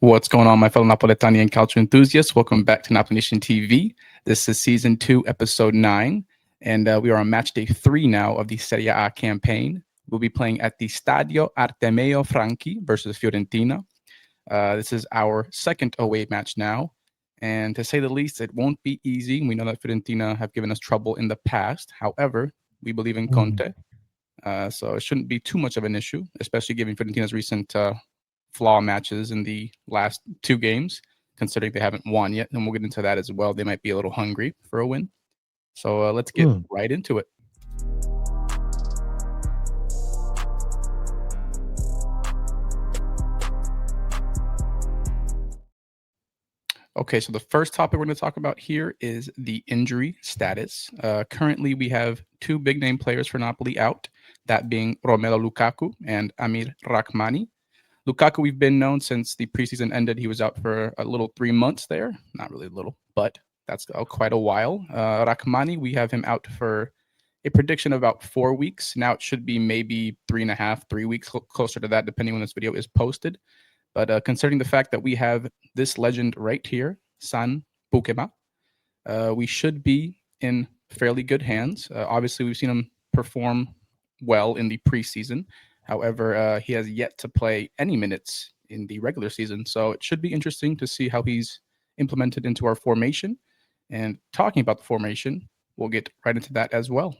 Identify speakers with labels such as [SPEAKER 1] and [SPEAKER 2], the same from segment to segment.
[SPEAKER 1] What's going on, my fellow Napoletani and culture enthusiasts? Welcome back to Napoli Nation TV. This is season 2, episode 9, and we are on match day 3 now of the Serie A campaign. We'll be playing at the Stadio Artemio Franchi versus Fiorentina. This is our second away match now, and to say the least, it won't be easy. We know that Fiorentina have given us trouble in the past. However, we believe in Conte, so it shouldn't be too much of an issue, especially given Fiorentina's recent flaw matches in the last 2 games, considering they haven't won yet. And we'll get into that as well. They might be a little hungry for a win. So let's get right into it. Okay, so the first topic we're going to talk about here is the injury status. Currently, we have 2 big name players for Napoli out, that being Romelu Lukaku and Amir Rachmani. Lukaku, we've been known since the preseason ended. He was out for a little 3 months there. Not really little, but that's quite a while. Rachmani, we have him out for a prediction of about 4 weeks. Now it should be maybe 3.5, 3 weeks, closer to that, depending when this video is posted. But considering the fact that we have this legend right here, San Bukema, we should be in fairly good hands. Obviously, we've seen him perform well in the preseason. However, he has yet to play any minutes in the regular season. So it should be interesting to see how he's implemented into our formation. And talking about the formation, we'll get right into that as well.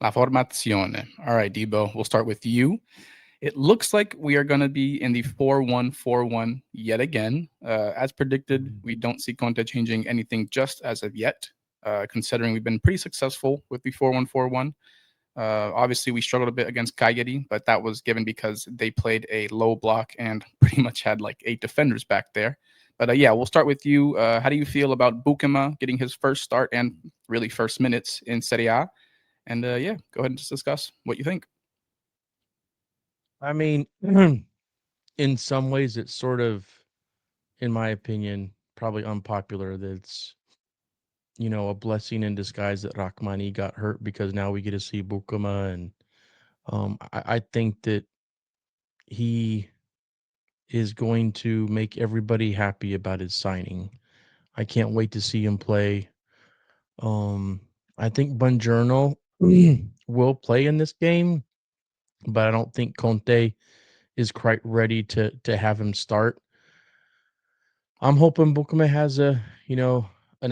[SPEAKER 1] La formazione. All right, Debo, we'll start with you. It looks like we are going to be in the 4-1-4-1 yet again. As predicted, we don't see Conte changing anything just as of yet, considering we've been pretty successful with the 4-1-4-1. Obviously, we struggled a bit against Cagliari, but that was given because they played a low block and pretty much had like 8 defenders back there. But yeah, we'll start with you. How do you feel about Bukema getting his first start and really first minutes in Serie A? And yeah, go ahead and just discuss what you think.
[SPEAKER 2] I mean, in some ways, it's sort of, in my opinion, probably unpopular that it's, a blessing in disguise that Rachmani got hurt because now we get to see Bukuma. And I think that he is going to make everybody happy about his signing. I can't wait to see him play. I think Buongiorno will play in this game, but I don't think Conte is quite ready to have him start. I'm hoping Bukuma has an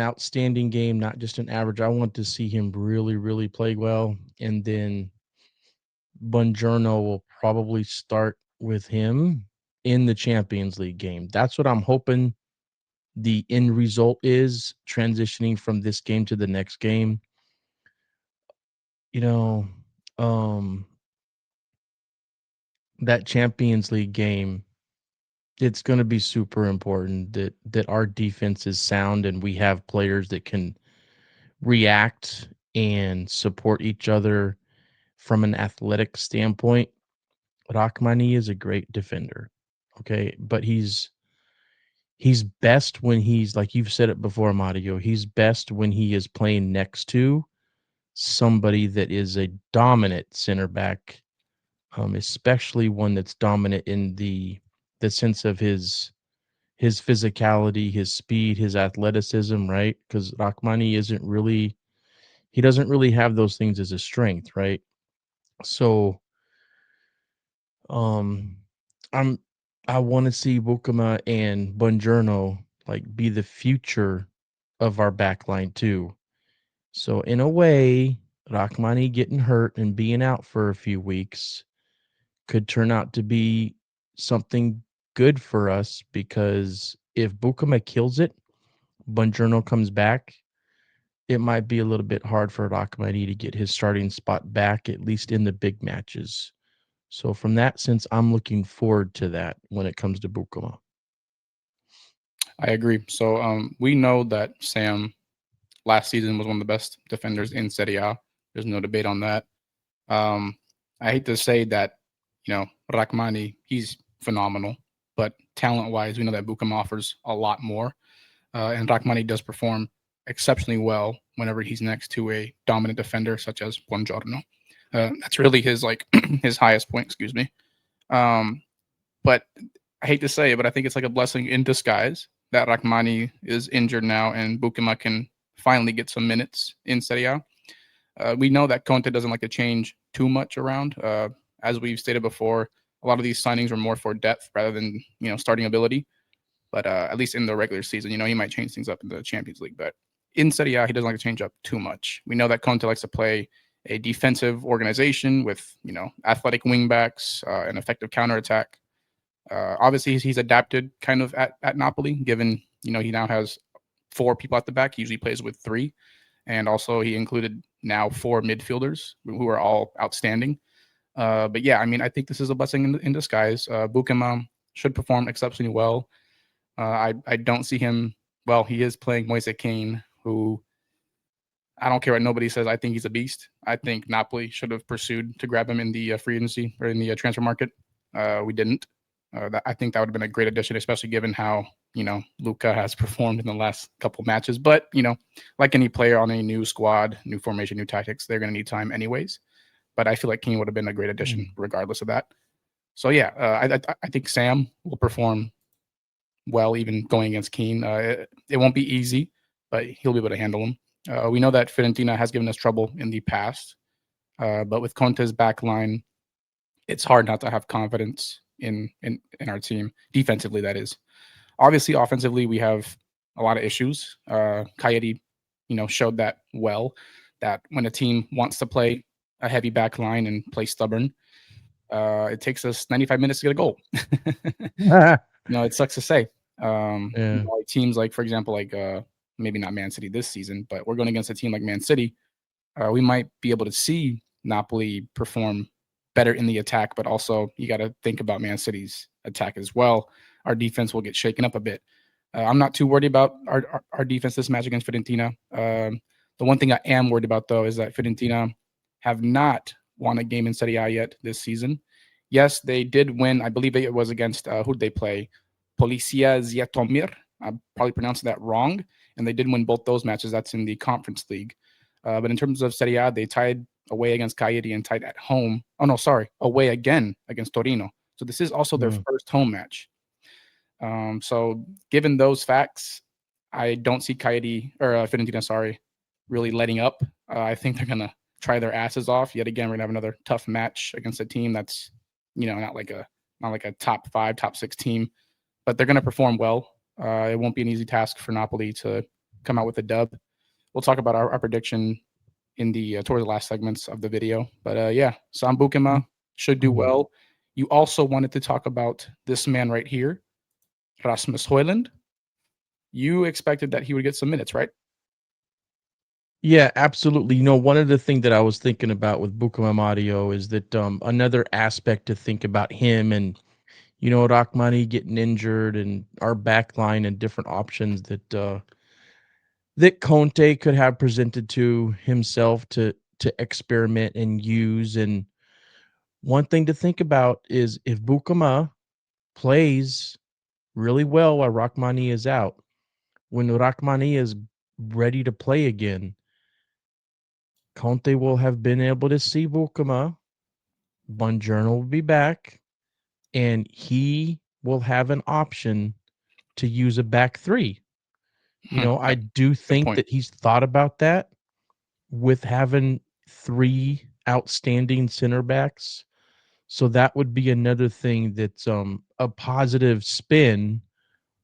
[SPEAKER 2] outstanding game, not just an average. I want to see him really, really play well. And then Buongiorno will probably start with him in the Champions League game. That's what I'm hoping the end result is, transitioning from this game to the next game. You know, um, that Champions League game, it's going to be super important that our defense is sound and we have players that can react and support each other from an athletic standpoint. Rachmani is a great defender. Okay, but he's best when he's, like you've said it before, Mario, he's best when he is playing next to somebody that is a dominant center back, especially one that's dominant in the sense of his physicality, his speed, his athleticism, right? Because Rachmani he doesn't really have those things as a strength, right? So um I'm I want to see Bukama and Buongiorno like be the future of our backline too. So in a way, Rachmani getting hurt and being out for a few weeks could turn out to be something good for us, because if Bukama kills it, Buongiorno comes back, it might be a little bit hard for Rachmani to get his starting spot back, at least in the big matches. So from that sense, I'm looking forward to that when it comes to Bukama.
[SPEAKER 1] I agree. So we know that Sam last season was one of the best defenders in Serie A. There's no debate on that. Um, I hate to say that, Rachmani, he's phenomenal, but talent-wise, we know that Bukum offers a lot more, and Rachmani does perform exceptionally well whenever he's next to a dominant defender such as Buongiorno. That's really his like his highest point. Excuse me. Um, but I hate to say it, but I think it's like a blessing in disguise that Rahmani is injured now and Bukima can finally get some minutes in Serie A. We know that Conte doesn't like to change too much around. As we've stated before, a lot of these signings were more for depth rather than starting ability. But at least in the regular season, he might change things up in the Champions League. But in Serie A, he doesn't like to change up too much. We know that Conte likes to play a defensive organization with athletic wingbacks, an effective counterattack. Obviously, he's adapted kind of at Napoli, given he now has four people at the back. He usually plays with three, and also he included now four midfielders who are all outstanding. But yeah, I mean, I think this is a blessing in disguise. Bukema should perform exceptionally well. I don't see him. Well, he is playing Moise Kean, who I don't care what nobody says. I think he's a beast. I think Napoli should have pursued to grab him in the free agency or in the transfer market. We didn't. I think that would have been a great addition, especially given how Luca has performed in the last couple matches. But like any player on a new squad, new formation, new tactics, they're going to need time anyways. But I feel like Kean would have been a great addition
[SPEAKER 2] Mm.
[SPEAKER 1] regardless of that. So yeah, I think Sam will perform well, even going against Kean. It won't be easy, but he'll be able to handle him. We know that Fiorentina has given us trouble in the past, but with Conte's back line, it's hard not to have confidence in our team defensively. That is, obviously, offensively we have a lot of issues. Coyote, showed that well. That when a team wants to play a heavy back line and play stubborn, it takes us 95 minutes to get a goal. It sucks to say.
[SPEAKER 2] Yeah.
[SPEAKER 1] Like teams like, for example, like maybe not Man City this season, but we're going against a team like Man City. We might be able to see Napoli perform better in the attack, but also you got to think about Man City's attack as well. Our defense will get shaken up a bit. I'm not too worried about our defense this match against Fiorentina. The one thing I am worried about though is that Fiorentina have not won a game in Serie A yet this season. Yes, they did win. I believe it was against who did they play? Policia Zietomir. I'm probably pronouncing that wrong. And they did win both those matches. That's in the Conference League. But in terms of Serie A, they tied away against Cagliari and tied at home. Oh, no, sorry. Away again against Torino. So this is also their
[SPEAKER 2] Mm.
[SPEAKER 1] first home match. So given those facts, I don't see Cagliari or Fiorentina, sorry, really letting up. I think they're going to try their asses off. Yet again, we're going to have another tough match against a team that's, not like a top 5, top 6 team, but they're going to perform well. It won't be an easy task for Napoli to come out with a dub. We'll talk about our prediction in the towards the last segments of the video. But yeah, Sam Bukema should do
[SPEAKER 2] Mhm.
[SPEAKER 1] well. You also wanted to talk about this man right here, Rasmus Højlund. You expected that he would get some minutes, right?
[SPEAKER 2] Yeah, absolutely. One of the things that I was thinking about with Bukayo Mario is that another aspect to think about him and Rachmani getting injured and our back line and different options that Conte could have presented to himself to experiment and use. And one thing to think about is if Bukama plays really well while Rachmani is out, when Rachmani is ready to play again, Conte will have been able to see Bukama. Bonjourno will be back, and he will have an option to use a back three. I
[SPEAKER 1] Yep,
[SPEAKER 2] do
[SPEAKER 1] good
[SPEAKER 2] think
[SPEAKER 1] point.
[SPEAKER 2] that he's thought about that with having three outstanding center backs. So that would be another thing that's a positive spin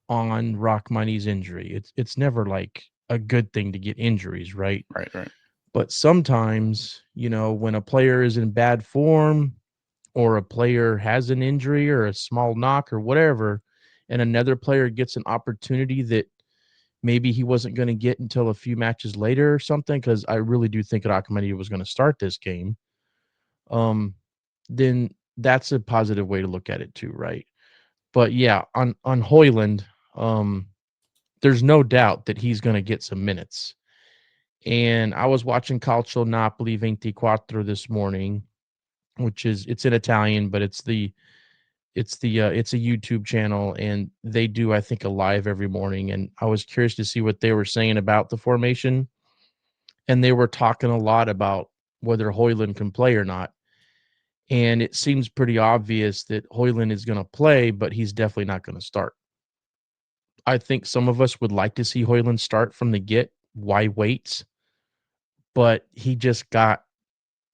[SPEAKER 2] on Rachmani's injury. It's never like a good thing to get injuries, right?
[SPEAKER 1] Right, right.
[SPEAKER 2] But sometimes, when a player is in bad form or a player has an injury or a small knock or whatever, and another player gets an opportunity that maybe he wasn't going to get until a few matches later or something, because I really do think Rachmani was going to start this game, um, then that's a positive way to look at it too, right? But yeah, on Hoyland, um, there's no doubt that he's going to get some minutes. And I was watching Calcio Napoli 24 this morning, which is it's in Italian, but It's a YouTube channel, and they do, I think, a live every morning. And I was curious to see what they were saying about the formation, and they were talking a lot about whether Hoyland can play or not. And it seems pretty obvious that Hoyland is going to play, but he's definitely not going to start. I think some of us would like to see Hoyland start from the get. Why wait? But he just got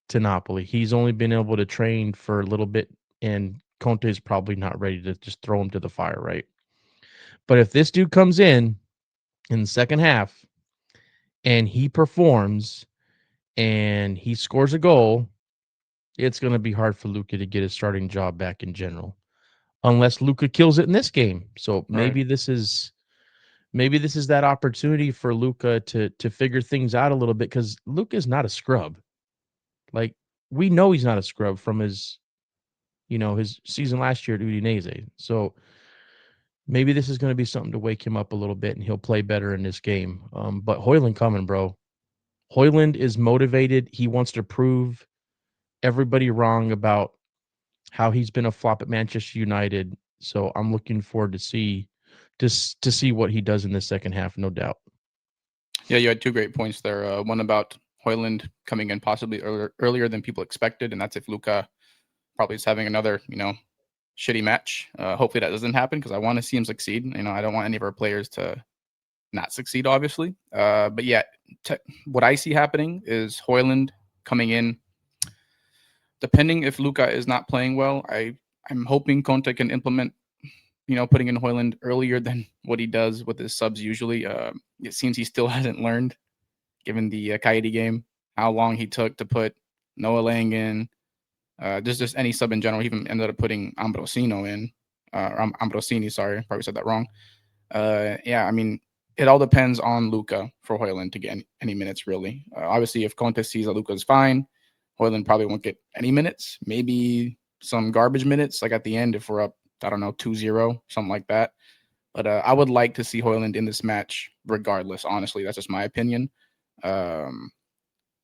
[SPEAKER 2] to Napoli. He's only been able to train for a little bit, and Conte is probably not ready to just throw him to the fire, right? But if this dude comes in the second half and he performs and he scores a goal, it's going to be hard for Luka to get his starting job back in general, unless Luka kills it in this game. So
[SPEAKER 1] Right.
[SPEAKER 2] maybe this is that opportunity for Luka to figure things out a little bit, because Luka is not a scrub. Like, we know he's not a scrub from his season last year at Udinese. So maybe this is going to be something to wake him up a little bit, and he'll play better in this game. But Hoyland coming, bro. Hoyland is motivated. He wants to prove everybody wrong about how he's been a flop at Manchester United. So I'm looking forward to see what he does in the second half, no doubt.
[SPEAKER 1] Yeah, you had two great points there. One about Hoyland coming in possibly earlier than people expected, and that's if Luca probably is having another, shitty match. Hopefully that doesn't happen because I want to see him succeed. I don't want any of our players to not succeed, obviously. But yeah, what I see happening is Hoyland coming in. Depending if Luca is not playing well, I'm hoping Conte can implement, putting in Hoyland earlier than what he does with his subs usually. It seems he still hasn't learned, given the Coyote game, how long he took to put Noah Lang in. Just any sub in general. He even ended up putting Ambrosino in, Ambrosini. Sorry, probably said that wrong. Yeah, I mean, it all depends on Luca for Hoyland to get any minutes, really. Obviously, if Conte sees that Luca's fine, Hoyland probably won't get any minutes. Maybe some garbage minutes, like at the end if we're up, I don't know, 2-0, something like that. But I would like to see Hoyland in this match regardless, honestly. That's just my opinion. Um,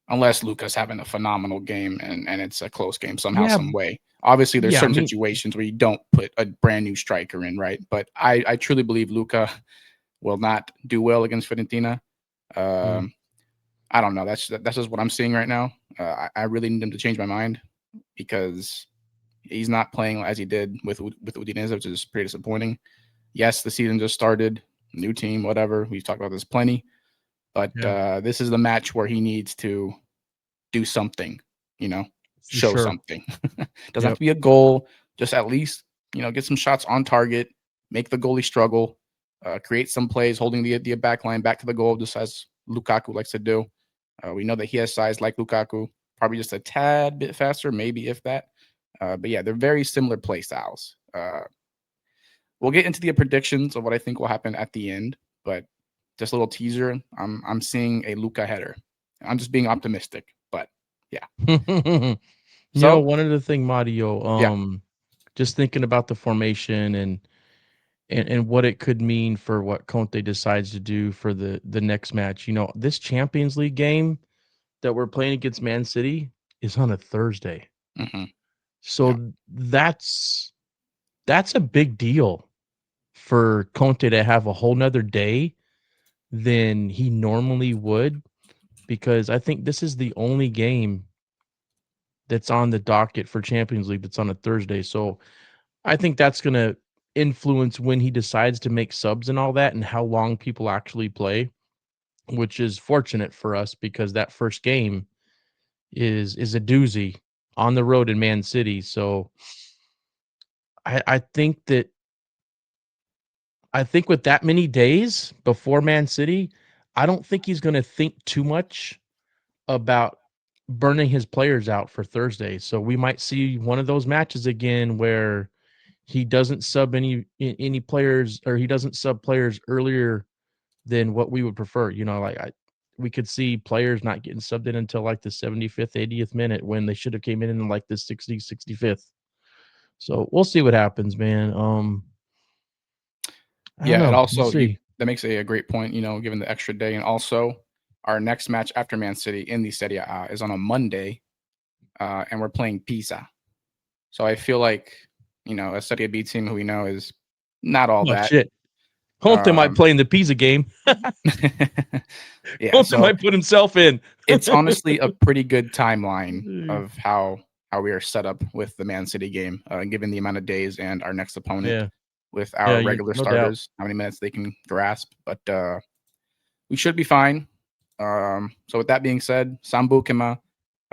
[SPEAKER 1] unless Luca's having a phenomenal game and it's a close game somehow,
[SPEAKER 2] Yeah,
[SPEAKER 1] some way. Obviously, there's
[SPEAKER 2] yeah. I
[SPEAKER 1] certain
[SPEAKER 2] mean,
[SPEAKER 1] situations where you don't put a brand new striker in, right? But I truly believe Luca will not do well against Fiorentina.
[SPEAKER 2] mm,
[SPEAKER 1] Um, I don't know. That's just what I'm seeing right now. I really need him to change my mind because he's not playing as he did with Udinese, which is pretty disappointing. Yes, the season just started, new team, whatever. We've talked about this plenty, but
[SPEAKER 2] yeah,
[SPEAKER 1] this is the match where he needs to do something, you know,
[SPEAKER 2] for
[SPEAKER 1] show
[SPEAKER 2] sure.
[SPEAKER 1] something. Doesn't have
[SPEAKER 2] Yep.
[SPEAKER 1] to be a goal, just at least, get some shots on target, make the goalie struggle, create some plays, holding the back line back to the goal, just as Lukaku likes to do. We know that he has size like Lukaku, probably just a tad bit faster, maybe if that. But yeah, they're very similar play styles. We'll get into the predictions of what I think will happen at the end, but just a little teaser. I'm seeing a Luka header. I'm just being optimistic, but yeah. So
[SPEAKER 2] One other thing, Mario,
[SPEAKER 1] yeah.
[SPEAKER 2] just thinking about the formation and what it could mean for what Conte decides to do for the next match. This Champions League game that we're playing against Man City is on a Thursday.
[SPEAKER 1] Hmm. Yeah.
[SPEAKER 2] So that's a big deal for Conte to have a whole nother day than he normally would, because I think this is the only game that's on the docket for Champions League that's on a Thursday. So I think that's going to influence when he decides to make subs and all that, and how long people actually play, which is fortunate for us because that first game is a doozy on the road in Man City. So I think that I think with that many days before Man City, I don't think he's going to think too much about burning his players out for Thursday. So we might see one of those matches again where he doesn't sub any players, or he doesn't sub players earlier than what we would prefer. We could see players not getting subbed in until like the 75th, 80th minute, when they should have came in like the 60th, 65th. So we'll see what happens, man. I don't
[SPEAKER 1] Yeah. And
[SPEAKER 2] know. We'll
[SPEAKER 1] also,
[SPEAKER 2] see.
[SPEAKER 1] that makes a great point. Given the extra day, and also our next match after Man City in the Serie A is on a Monday, and we're playing Pisa. So I feel like, a Serie B team who we know is not all
[SPEAKER 2] Oh
[SPEAKER 1] that.
[SPEAKER 2] shit. Conte might
[SPEAKER 1] Um,
[SPEAKER 2] play in the Pisa game.
[SPEAKER 1] yeah,
[SPEAKER 2] Conte
[SPEAKER 1] so
[SPEAKER 2] might put himself in.
[SPEAKER 1] it's honestly a pretty good timeline of how we are set up with the Man City game, given the amount of days and our next opponent
[SPEAKER 2] Yeah.
[SPEAKER 1] with
[SPEAKER 2] Yeah,
[SPEAKER 1] our
[SPEAKER 2] you
[SPEAKER 1] regular
[SPEAKER 2] no doubt.
[SPEAKER 1] starters, how many minutes they can grasp. But we should be fine. So with that being said, Sam Bukema,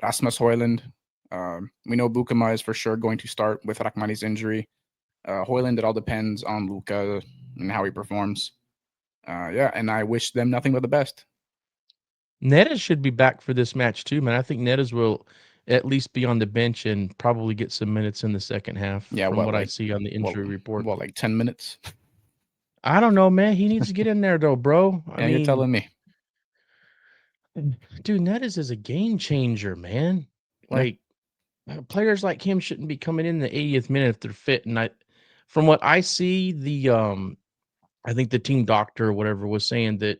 [SPEAKER 1] Rasmus Hoyland. We know Bukema is for sure going to start with Rachmani's injury. Hoyland, it all depends on Luka and how he performs. Yeah, and I wish them nothing but the best.
[SPEAKER 2] Neres should be back for this match too, man. I think Neres will at least be on the bench and probably get some minutes in the second half
[SPEAKER 1] Yeah,
[SPEAKER 2] from
[SPEAKER 1] what
[SPEAKER 2] what I
[SPEAKER 1] like
[SPEAKER 2] see on the
[SPEAKER 1] what
[SPEAKER 2] injury report.
[SPEAKER 1] what like 10 minutes?
[SPEAKER 2] I don't know, man. He needs to get in there though, bro. I
[SPEAKER 1] Yeah, you're
[SPEAKER 2] mean,
[SPEAKER 1] telling me.
[SPEAKER 2] dude, Neres is a game changer, man.
[SPEAKER 1] Yeah,
[SPEAKER 2] Like players like him shouldn't be coming in the 80th minute if they're fit. And from what I see, I think the team doctor or whatever was saying that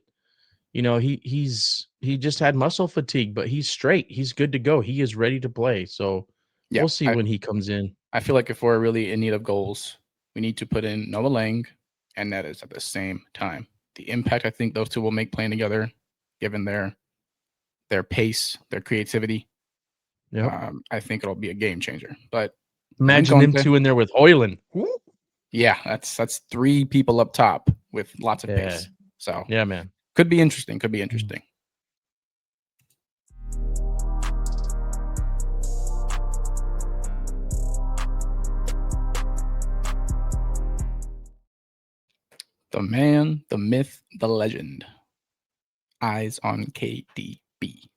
[SPEAKER 2] he just had muscle fatigue, but he's straight. He's good to go. He is ready to play. So
[SPEAKER 1] yeah.
[SPEAKER 2] we'll see when he comes in.
[SPEAKER 1] I feel like if we're really in need of goals, we need to put in Noah Lang and Neres at the same time. The impact I think those two will make playing together, given their pace, their creativity,
[SPEAKER 2] Yep.
[SPEAKER 1] I think it'll be a game changer. But knowing
[SPEAKER 2] Imagine them
[SPEAKER 1] Conte,
[SPEAKER 2] two in there with Hoyland. Woo.
[SPEAKER 1] yeah, that's three people up top with lots of
[SPEAKER 2] Yeah.
[SPEAKER 1] pace. So
[SPEAKER 2] Yeah, man.
[SPEAKER 1] could be interesting. Could be
[SPEAKER 2] Mm.
[SPEAKER 1] interesting. The man, the myth, the legend. Eyes on KDB.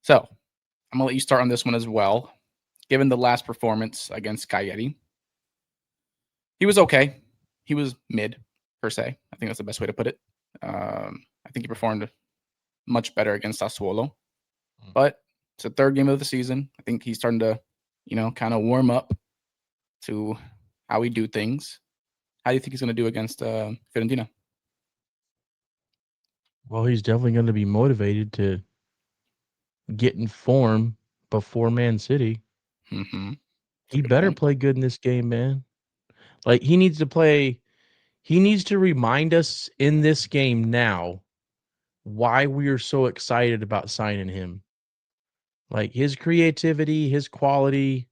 [SPEAKER 1] So I'm gonna let you start on this one as well. Given the last performance against Cagliari, he was okay. He was mid per se. I think that's the best way to put it. I think he performed much better against Sassuolo, but it's the third game of the season. I think he's starting to, kind of warm up to how we do things. How do you think he's going to do against Fiorentina?
[SPEAKER 2] Well, he's definitely going to be motivated to get in form before Man City.
[SPEAKER 1] Mm-hmm. That's a
[SPEAKER 2] He
[SPEAKER 1] good
[SPEAKER 2] better
[SPEAKER 1] point.
[SPEAKER 2] play good in this game, man. Like he needs to play. He needs to remind us in this game now why we are so excited about signing him. Like his creativity, his quality,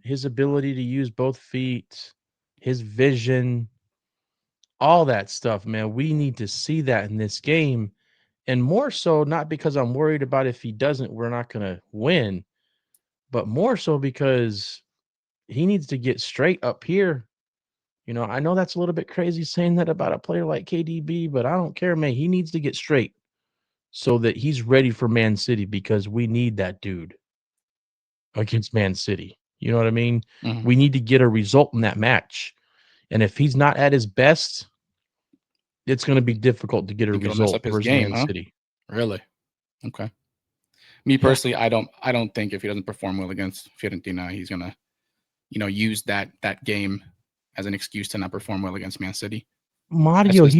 [SPEAKER 2] his ability to use both feet, his vision, all that stuff, man. We need to see that in this game. And more so, not because I'm worried about if he doesn't, we're not going to win, but more so because he needs to get straight up here. I know that's a little bit crazy saying that about a player like KDB, but I don't care, man. He needs to get straight so that he's ready for Man City because we need that dude against Man City. You know what I mean?
[SPEAKER 1] Mm-hmm.
[SPEAKER 2] We need to get a result in that match. And if he's not at his best, it's going to be difficult to get a
[SPEAKER 1] Think it'll mess
[SPEAKER 2] result
[SPEAKER 1] up his
[SPEAKER 2] versus
[SPEAKER 1] game,
[SPEAKER 2] Man
[SPEAKER 1] huh?
[SPEAKER 2] City.
[SPEAKER 1] Really? Okay. Me
[SPEAKER 2] Yeah.
[SPEAKER 1] personally, I don't think if he doesn't perform well against Fiorentina, he's gonna, use that game as an excuse to not perform well against Man City. That's
[SPEAKER 2] Mario,
[SPEAKER 1] just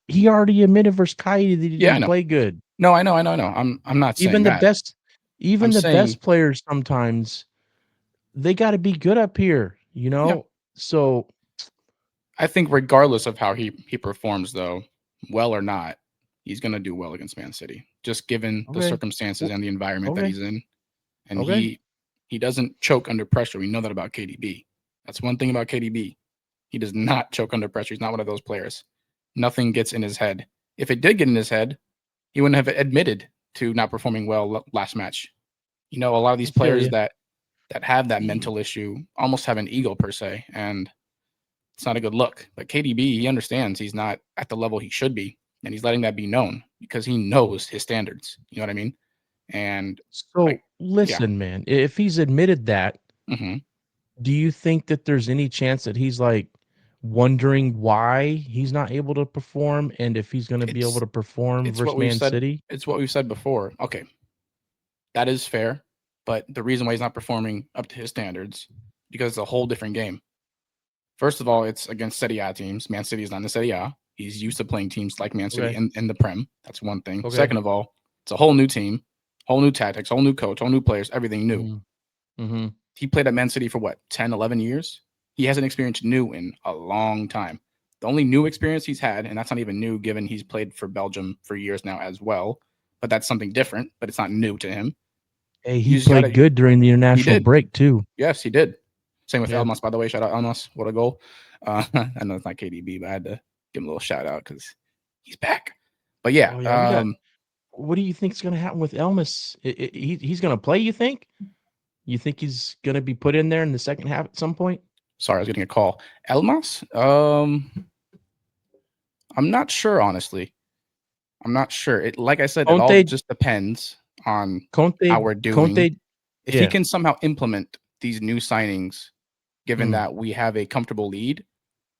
[SPEAKER 2] he already admitted versus Kaidi that he
[SPEAKER 1] yeah, I
[SPEAKER 2] didn't
[SPEAKER 1] know.
[SPEAKER 2] play good.
[SPEAKER 1] No, I know, I know, I know. I'm not saying
[SPEAKER 2] Even the
[SPEAKER 1] that.
[SPEAKER 2] best
[SPEAKER 1] I'm
[SPEAKER 2] even the
[SPEAKER 1] saying
[SPEAKER 2] best players sometimes they got to be good up here,
[SPEAKER 1] yeah.
[SPEAKER 2] So
[SPEAKER 1] I think regardless of how he performs though, well or not, he's gonna do well against Man City, just given the
[SPEAKER 2] okay.
[SPEAKER 1] circumstances
[SPEAKER 2] o-
[SPEAKER 1] and the environment that
[SPEAKER 2] Okay.
[SPEAKER 1] he's in. And
[SPEAKER 2] Okay.
[SPEAKER 1] he doesn't choke under pressure. We know that about KDB. That's one thing about KDB. He does not choke under pressure. He's not one of those players. Nothing gets in his head. If it did get in his head, he wouldn't have admitted to not performing well last match. A lot of
[SPEAKER 2] I
[SPEAKER 1] these
[SPEAKER 2] feel
[SPEAKER 1] players
[SPEAKER 2] you.
[SPEAKER 1] that have that mental issue almost have an ego per se, and it's not a good look. But KDB, he understands he's not at the level he should be, and he's letting that be known because he knows his standards. You know what I mean? And like,
[SPEAKER 2] So
[SPEAKER 1] yeah,
[SPEAKER 2] listen, man, if he's admitted that,
[SPEAKER 1] hmm
[SPEAKER 2] do you think that there's any chance that he's like wondering why he's not able to perform and if he's going to be able
[SPEAKER 1] it's
[SPEAKER 2] to perform
[SPEAKER 1] it's what
[SPEAKER 2] versus
[SPEAKER 1] we've
[SPEAKER 2] Man
[SPEAKER 1] said.
[SPEAKER 2] City?
[SPEAKER 1] It's what we've said before. Okay, that is fair, but the reason why he's not performing up to his standards because it's a whole different game. First of all, it's against Serie A teams. Man City is not in the Serie A. He's used to playing teams like Man City
[SPEAKER 2] Okay.
[SPEAKER 1] in the Prem. That's one thing.
[SPEAKER 2] Okay.
[SPEAKER 1] Second of all, it's a whole new team, whole new tactics, whole new coach, whole new players, everything new.
[SPEAKER 2] Mhm. Mhm.
[SPEAKER 1] He played at Man City for what, 10, 11 years? He hasn't experienced new in a long time. The only new experience he's had, and that's not even new given he's played for Belgium for years now as well, but that's something different, but it's not new to him.
[SPEAKER 2] Hey,
[SPEAKER 1] You
[SPEAKER 2] he
[SPEAKER 1] just got
[SPEAKER 2] played
[SPEAKER 1] to,
[SPEAKER 2] good during the
[SPEAKER 1] he
[SPEAKER 2] international
[SPEAKER 1] did.
[SPEAKER 2] break too.
[SPEAKER 1] Yes, he did. Same with
[SPEAKER 2] Yeah.
[SPEAKER 1] Elmas, by the way. Shout out Elmas. What a goal. I know it's not KDB, but I had to give him a little shout out because he's back. But yeah,
[SPEAKER 2] Oh yeah, we got. What do you think's going to happen with Elmas? He's going to play. You think? You think he's going to be put in there in the second half at some point?
[SPEAKER 1] sorry, I was getting a call. Elmas? I'm not sure, honestly. I'm not sure. It, like I said, it all
[SPEAKER 2] Conte,
[SPEAKER 1] just depends on how
[SPEAKER 2] Conte,
[SPEAKER 1] we're doing.
[SPEAKER 2] Conte.
[SPEAKER 1] If he
[SPEAKER 2] Yeah.
[SPEAKER 1] can somehow implement these new signings, given
[SPEAKER 2] Mm,
[SPEAKER 1] that we have a comfortable lead,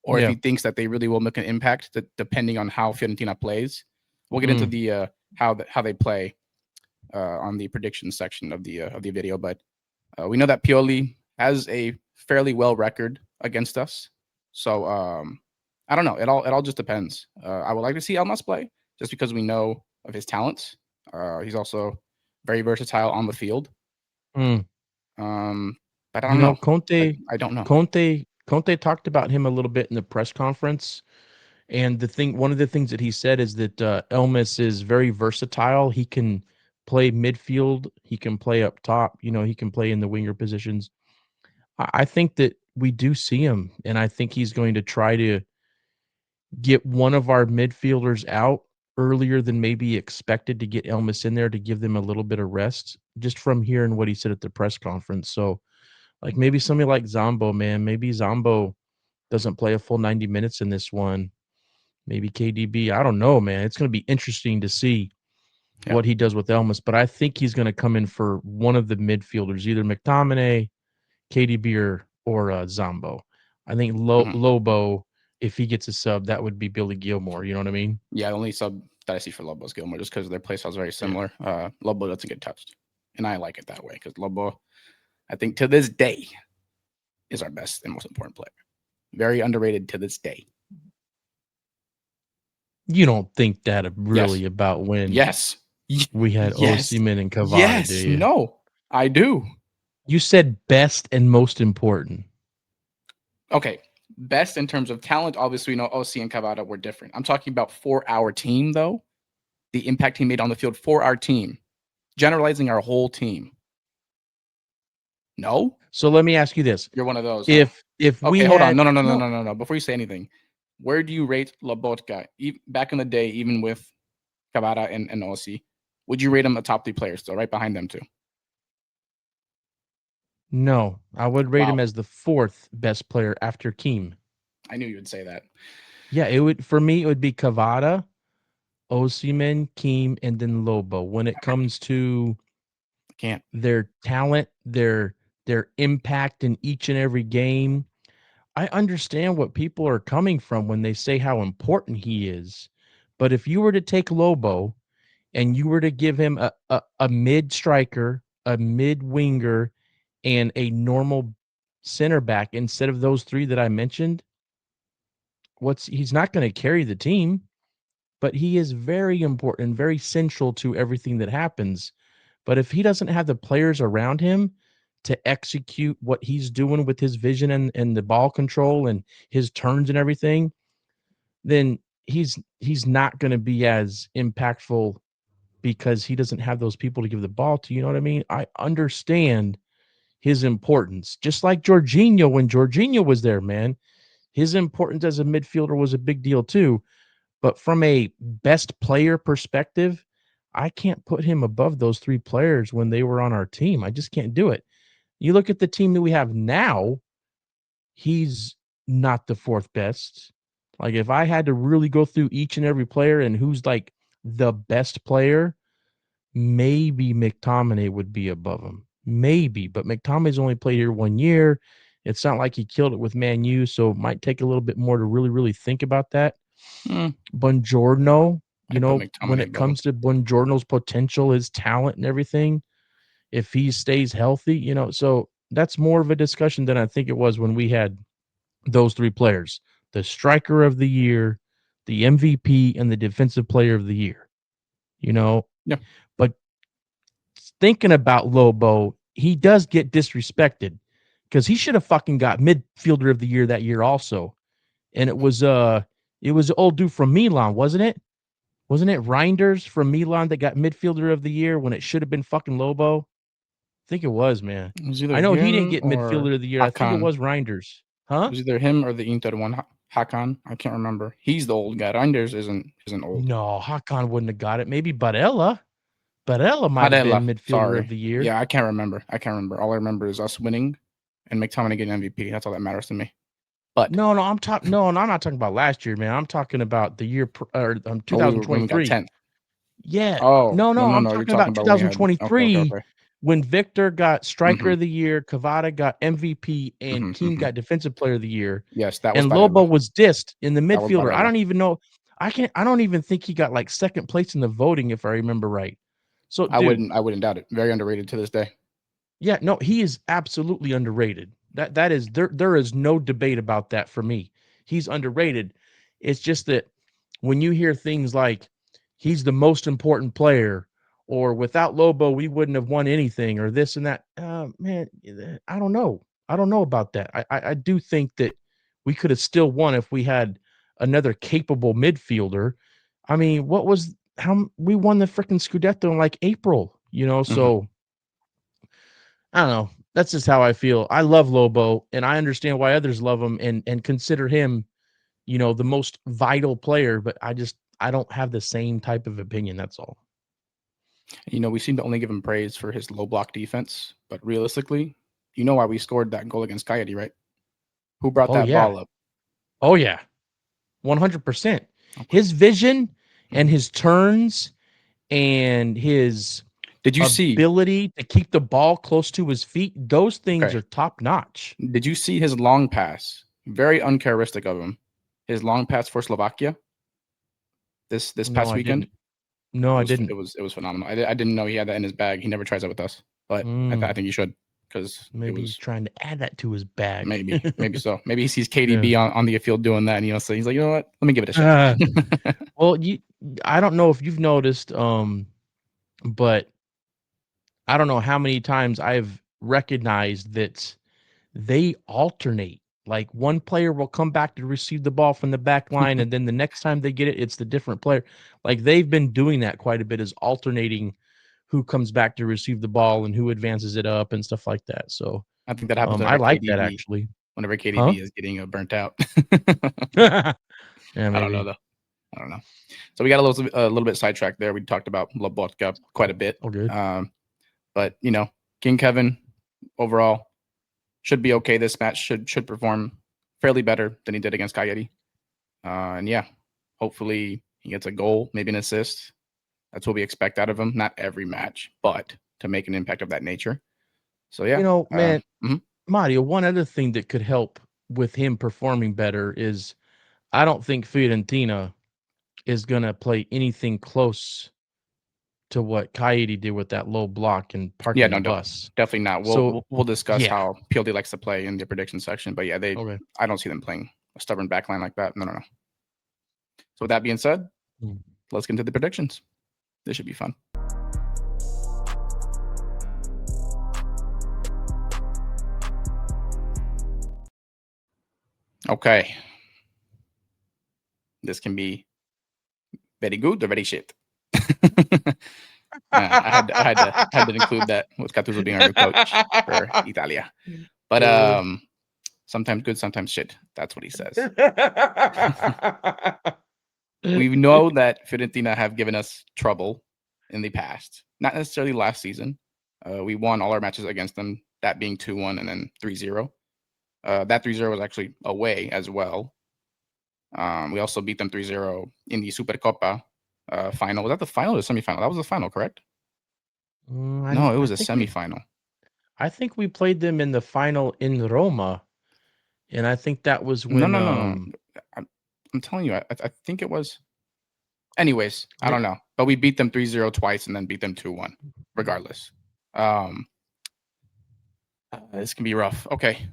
[SPEAKER 1] or if
[SPEAKER 2] yeah.
[SPEAKER 1] he thinks that they really will make an impact, depending on how Fiorentina plays. We'll get into
[SPEAKER 2] Mm,
[SPEAKER 1] the how they play on the prediction section of the video, but we know that Pioli has a fairly well record against us. So I don't know. It all just depends. I would like to see Elmas play just because we know of his talents. He's also very versatile on the field.
[SPEAKER 2] mm.
[SPEAKER 1] Um, but I
[SPEAKER 2] You
[SPEAKER 1] don't
[SPEAKER 2] know,
[SPEAKER 1] know. I don't know.
[SPEAKER 2] Conte talked about him a little bit in the press conference, and one of the things that he said is that Elmas is very versatile. He can play midfield, he can play up top. You know, he can play in the winger positions. I think that we do see him, and I think he's going to try to get one of our midfielders out earlier than maybe expected to get Elmas in there to give them a little bit of rest. Just from hearing what he said at the press conference, so like maybe somebody like Zombo, man. Maybe Zombo doesn't play a full 90 minutes in this one. Maybe KDB. I don't know, man. It's going to be interesting to see
[SPEAKER 1] Yeah.
[SPEAKER 2] what he does with Elmas, but I think he's going to come in for one of the midfielders, either McTominay, KDB, or Zombo. I think
[SPEAKER 1] Hmm.
[SPEAKER 2] Lobo, if he gets a sub, that would be Billy Gilmore. You know what I mean?
[SPEAKER 1] Yeah. The only sub that I see for Lobo's Gilmore just because their play style is very
[SPEAKER 2] Yeah.
[SPEAKER 1] similar. Lobo doesn't get touched, and I like it that way because Lobo, I think to this day, is our best and most important player. Very underrated to this day.
[SPEAKER 2] You don't think that
[SPEAKER 1] Yes.
[SPEAKER 2] really about when
[SPEAKER 1] Yes.
[SPEAKER 2] we had
[SPEAKER 1] Yes.
[SPEAKER 2] Osimhen and Cavada, do
[SPEAKER 1] Yes.
[SPEAKER 2] you?
[SPEAKER 1] No, I do.
[SPEAKER 2] You said best and most important.
[SPEAKER 1] Okay. Best in terms of talent, obviously, we know OC and Cavada were different. I'm talking about for our team, though, the impact he made on the field for our team, generalizing our whole team. No?
[SPEAKER 2] So let me ask you this.
[SPEAKER 1] You're one of those, huh?
[SPEAKER 2] If
[SPEAKER 1] Okay,
[SPEAKER 2] we
[SPEAKER 1] hold on.
[SPEAKER 2] had
[SPEAKER 1] No, no, no, no,
[SPEAKER 2] no
[SPEAKER 1] no, no, no. Before you say anything, where do you rate Lobotka? Back in the day, even with Cavada and OC, would you rate him a top three player still, right behind them, too?
[SPEAKER 2] no, I would rate him
[SPEAKER 1] Wow.
[SPEAKER 2] as the fourth best player after Keem.
[SPEAKER 1] I knew you would say that.
[SPEAKER 2] Yeah, it would for me it would be Cavada, Osimhen, Keem, and then Lobo. When it comes to
[SPEAKER 1] I can't.
[SPEAKER 2] their talent, their impact in each and every game, I understand what people are coming from when they say how important he is. But if you were to take Lobo and you were to give him a mid striker, a mid winger, and a normal center back instead of those three that I mentioned, what's he's not going to carry the team, but he is very important, very central to everything that happens. But if he doesn't have the players around him to execute what he's doing with his vision and the ball control and his turns and everything, then he's not going to be as impactful because he doesn't have those people to give the ball to. You know what I mean? I understand his importance. Just like Jorginho, when Jorginho was there, man, his importance as a midfielder was a big deal too. But from a best player perspective, I can't put him above those three players when they were on our team. I just can't do it. You look at the team that we have now, he's not the fourth best. Like if I had to really go through each and every player and who's like the best player, maybe McTominay would be above him. Maybe, but McTominay's only played here 1 year. It's not like he killed it with Man U, so it might take a little bit more to really, really think about that.
[SPEAKER 1] Mm,
[SPEAKER 2] Buongiorno, you
[SPEAKER 1] I'd put
[SPEAKER 2] know, when
[SPEAKER 1] McTominay
[SPEAKER 2] it
[SPEAKER 1] above him.
[SPEAKER 2] comes to Buongiorno's potential, his talent and everything, if he stays healthy, so that's more of a discussion than I think it was when we had those three players, the striker of the year, the MVP, and the defensive player of the year, you know.
[SPEAKER 1] Yeah.
[SPEAKER 2] But thinking about Lobo, he does get disrespected. because he should have fucking got midfielder of the year that year also. And it was the old dude from Milan, wasn't it? Wasn't it Reinders from Milan that got midfielder of the year when it should have been fucking Lobo? I think it was, man.
[SPEAKER 1] It was either
[SPEAKER 2] I know he didn't
[SPEAKER 1] him
[SPEAKER 2] get
[SPEAKER 1] or
[SPEAKER 2] midfielder of the year. I think it
[SPEAKER 1] Hakan.
[SPEAKER 2] was Reinders.
[SPEAKER 1] It
[SPEAKER 2] Huh?
[SPEAKER 1] was either him or the Inter one, Hakan. I can't remember. He's the old guy. Reinders isn't old.
[SPEAKER 2] No, Hakan wouldn't have got it. Maybe Barella. Barella might have
[SPEAKER 1] Barella.
[SPEAKER 2] been midfielder of
[SPEAKER 1] Sorry.
[SPEAKER 2] the year.
[SPEAKER 1] Yeah, I can't remember. All I remember is us winning and McTominay getting MVP. That's all that matters to me. But
[SPEAKER 2] No, I'm talking. No, I'm not talking about last year, man. I'm talking about the year or
[SPEAKER 1] when we got
[SPEAKER 2] 2023.
[SPEAKER 1] 10th.
[SPEAKER 2] Yeah.
[SPEAKER 1] Oh,
[SPEAKER 2] No,
[SPEAKER 1] no,
[SPEAKER 2] no,
[SPEAKER 1] no,
[SPEAKER 2] I'm
[SPEAKER 1] no. You're
[SPEAKER 2] talking
[SPEAKER 1] talking
[SPEAKER 2] about
[SPEAKER 1] about when we had okay, okay,
[SPEAKER 2] 2023
[SPEAKER 1] okay.
[SPEAKER 2] when Victor got striker
[SPEAKER 1] Mhm.
[SPEAKER 2] of the year, Cavada got MVP, and
[SPEAKER 1] Mhm.
[SPEAKER 2] Keane
[SPEAKER 1] Mhm.
[SPEAKER 2] got defensive player of the year,
[SPEAKER 1] Yes, that was
[SPEAKER 2] and Lobo
[SPEAKER 1] Barella.
[SPEAKER 2] was dissed in the
[SPEAKER 1] That was
[SPEAKER 2] midfielder. I
[SPEAKER 1] Barella.
[SPEAKER 2] don't even know. I don't even think he got like second place in the voting, if I remember right. So, dude,
[SPEAKER 1] I wouldn't doubt it. Very underrated to this day.
[SPEAKER 2] yeah, no, he is absolutely underrated. That is there is no debate about that for me. He's underrated. It's just that when you hear things like he's the most important player or without Lobo we wouldn't have won anything or this and that, man, I don't know. I don't know about that. I do think that we could have still won if we had another capable midfielder. I mean, what was how we won the freaking Scudetto in like April,
[SPEAKER 1] Mhm.
[SPEAKER 2] so I don't know. That's just how I feel. I love Lobo, and I understand why others love him and consider him, the most vital player. But I don't have the same type of opinion. That's all.
[SPEAKER 1] We seem to only give him praise for his low block defense, but realistically, you know why we scored that goal against Coyote, right? Who brought
[SPEAKER 2] Oh
[SPEAKER 1] that
[SPEAKER 2] yeah,
[SPEAKER 1] ball up?
[SPEAKER 2] oh yeah, 100%.
[SPEAKER 1] Okay.
[SPEAKER 2] His vision and
[SPEAKER 1] Mhm.
[SPEAKER 2] his turns and his
[SPEAKER 1] Did you see?
[SPEAKER 2] ability to keep the ball close to his feet, those things
[SPEAKER 1] Okay.
[SPEAKER 2] are top notch.
[SPEAKER 1] Did you see his long pass? Very uncharacteristic of him. His long pass for Slovakia this
[SPEAKER 2] No,
[SPEAKER 1] past
[SPEAKER 2] I
[SPEAKER 1] weekend.
[SPEAKER 2] didn't. No, I
[SPEAKER 1] It
[SPEAKER 2] didn't.
[SPEAKER 1] was it was phenomenal. I didn't know he had that in his bag. He never tries that with us, but I
[SPEAKER 2] Mm,
[SPEAKER 1] think you should because it
[SPEAKER 2] maybe he's
[SPEAKER 1] was
[SPEAKER 2] trying to add that to his bag.
[SPEAKER 1] maybe so. Maybe he sees
[SPEAKER 2] Yeah.
[SPEAKER 1] KDB on the field doing that, and so he's like, you know what? Let me give it a shot.
[SPEAKER 2] Uh, Well, I don't know if you've noticed, but I don't know how many times I've recognized that they alternate. Like one player will come back to receive the ball from the back line, and then the next time they get it, it's the different player. Like they've been doing that quite a bit, is alternating who comes back to receive the ball and who advances it up and stuff like that. So,
[SPEAKER 1] I think that happens
[SPEAKER 2] I
[SPEAKER 1] whenever
[SPEAKER 2] like that
[SPEAKER 1] KDB
[SPEAKER 2] actually.
[SPEAKER 1] whenever
[SPEAKER 2] Huh?
[SPEAKER 1] KDB is getting burnt out.
[SPEAKER 2] Yeah,
[SPEAKER 1] I don't know
[SPEAKER 2] maybe.
[SPEAKER 1] though. I don't know. So we got a little bit sidetracked there. We talked about Lobotka quite a bit,
[SPEAKER 2] All good.
[SPEAKER 1] um, but King Kevin overall should be okay. This match should perform fairly better than he did against Coyote. And yeah, hopefully he gets a goal, maybe an assist. That's what we expect out of him. Not every match, but to make an impact of that nature. So yeah,
[SPEAKER 2] Man,
[SPEAKER 1] mhm.
[SPEAKER 2] Mario, one other thing that could help with him performing better is I don't think Fiorentina is gonna play anything close to what Coyote did with that low block and
[SPEAKER 1] Yeah,
[SPEAKER 2] parking the
[SPEAKER 1] no,
[SPEAKER 2] bus.
[SPEAKER 1] definitely not. We'll,
[SPEAKER 2] So,
[SPEAKER 1] we'll we'll discuss
[SPEAKER 2] yeah.
[SPEAKER 1] how PLD likes to play in the prediction section, but yeah,
[SPEAKER 2] Okay.
[SPEAKER 1] I don't see them playing a stubborn backline like that. No, no, no. So with that being said,
[SPEAKER 2] Mm.
[SPEAKER 1] let's get into the predictions. This should be fun. Okay, this can be very good or very shit. I had to include that with Gattuso being our new coach for Italia. But sometimes good, sometimes shit. That's what he says. We know that Fiorentina have given us trouble in the past. Not necessarily last season. We won all our matches against them, that being 2-1 and then 3-0. That 3-0 was actually away as well. We also beat them 3-0 in the Supercoppa final. Was that the final or the semifinal? That was the final, correct? No, it
[SPEAKER 2] I
[SPEAKER 1] was a
[SPEAKER 2] think we
[SPEAKER 1] semifinal.
[SPEAKER 2] I think we played them in the final in Roma, and I think that was
[SPEAKER 1] No,
[SPEAKER 2] when
[SPEAKER 1] no, no, no. I'm telling you, I think it was. Anyways, I
[SPEAKER 2] I
[SPEAKER 1] don't know. But we beat them 3-0 twice and then beat them 2-1, regardless. Um, this can be rough. Okay.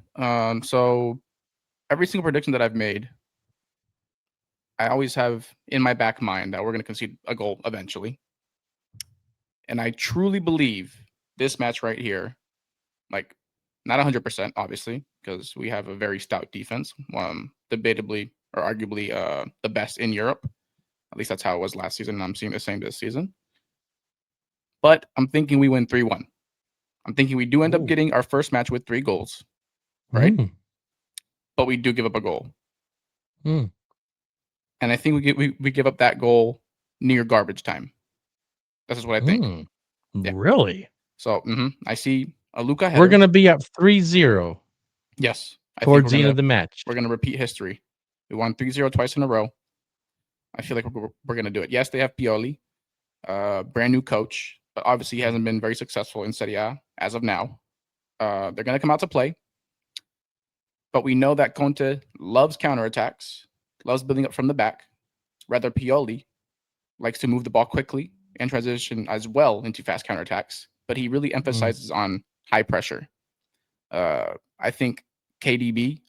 [SPEAKER 1] So every single prediction that I've made, I always have in my back mind that we're going to concede a goal eventually. And I truly believe this match right here, like Not 100%, obviously, because we have a very stout defense, debatably or arguably the best in Europe. At least that's how it was last season, and I'm seeing the same this season. But I'm thinking we win 3-1. I'm thinking we do end up
[SPEAKER 2] Ooh.
[SPEAKER 1] getting our first match with 3 goals, right?
[SPEAKER 2] Mm.
[SPEAKER 1] But we do give up a goal.
[SPEAKER 2] Mm.
[SPEAKER 1] And I think we give up that goal near garbage time. This is what I think.
[SPEAKER 2] Mm.
[SPEAKER 1] Yeah.
[SPEAKER 2] Really?
[SPEAKER 1] So I see a Luka
[SPEAKER 2] We're
[SPEAKER 1] header.
[SPEAKER 2] gonna be up 3-0
[SPEAKER 1] Yes. I think
[SPEAKER 2] towards the end of the match.
[SPEAKER 1] we're gonna repeat history. We won 3-0 twice in a row. I feel like we're gonna do it. Yes, they have Pioli, brand new coach, but obviously he hasn't been very successful in Serie A as of now. They're gonna come out to play, but we know that Conte loves counterattacks, loves building up from the back. Rather, Pioli likes to move the ball quickly and transition as well into fast counterattacks, but he really
[SPEAKER 2] Mm.
[SPEAKER 1] emphasizes on high pressure. I think KDB,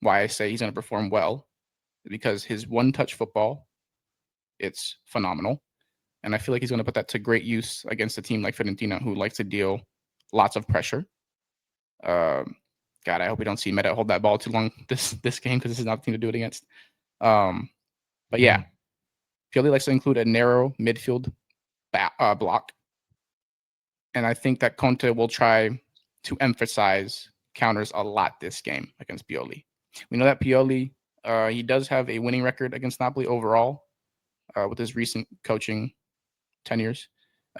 [SPEAKER 1] why I say he's going to perform well, because his one-touch football, it's phenomenal. And I feel like he's going to put that to great use against a team like Fiorentina, who likes to deal lots of pressure. God, I hope we don't see Meta hold that ball too long this game, because this is not the team to do it against. But yeah,
[SPEAKER 2] Mm.
[SPEAKER 1] Pioli likes to include a narrow midfield block, and I think that Conte will try to emphasize counters a lot this game against Pioli. We know that Pioli, he does have a winning record against Napoli overall with his recent coaching tenures.